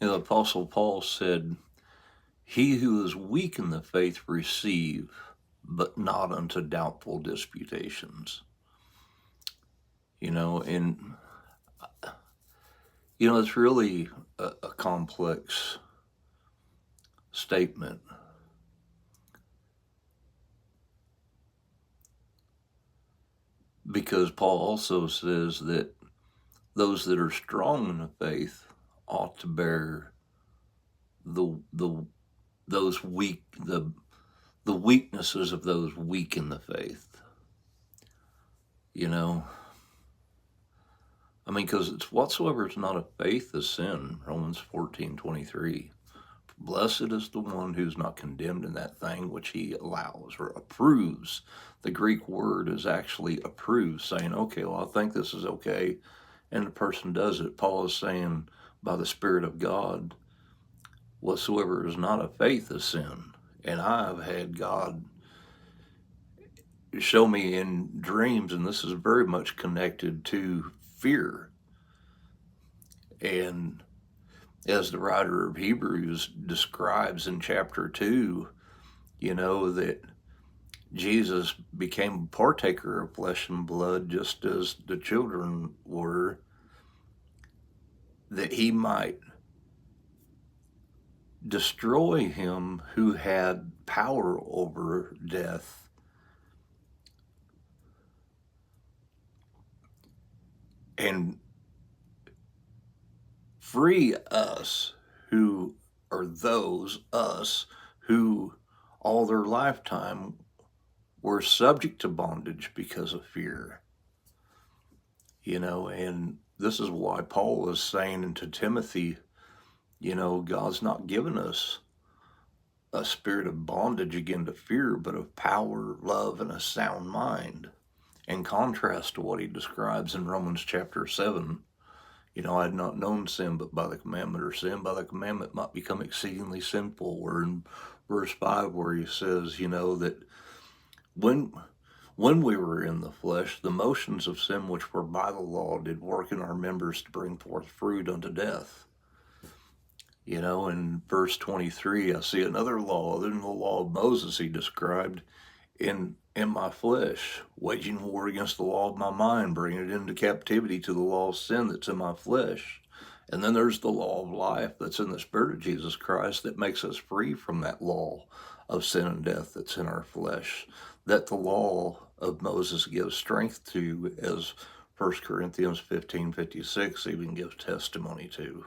The Apostle Paul said, "He who is weak in the faith receive, but not unto doubtful disputations." And it's really a complex statement, because Paul also says that those that are strong in the faith ought to bear the those weak the weaknesses of those weak in the faith. Because it's whatsoever is not of faith is sin. Romans 14:23. Blessed is the one who's not condemned in that thing which he allows or approves. The Greek word is actually approves, saying, okay, well, I think this is okay, and the person does it. Paul is saying, by the Spirit of God, whatsoever is not of faith is sin. And I've had God show me in dreams, and this is very much connected to fear. And as the writer of Hebrews describes in chapter 2, that Jesus became a partaker of flesh and blood just as the children were, that he might destroy him who had power over death, and free us who are us who all their lifetime were subject to bondage because of fear. And this is why Paul is saying to Timothy, God's not given us a spirit of bondage again to fear, but of power, love, and a sound mind. In contrast to what he describes in Romans chapter 7, I had not known sin but by the commandment, or sin by the commandment might become exceedingly sinful. Or in verse 5 where he says, that when we were in the flesh, the motions of sin which were by the law did work in our members to bring forth fruit unto death. In verse 23, I see another law other than the law of Moses he described in my flesh, waging war against the law of my mind, bringing it into captivity to the law of sin that's in my flesh. And then there's the law of life that's in the Spirit of Jesus Christ that makes us free from that law of sin and death that's in our flesh, that the law of Moses gives strength to, as 1 Corinthians 15:56 even gives testimony to.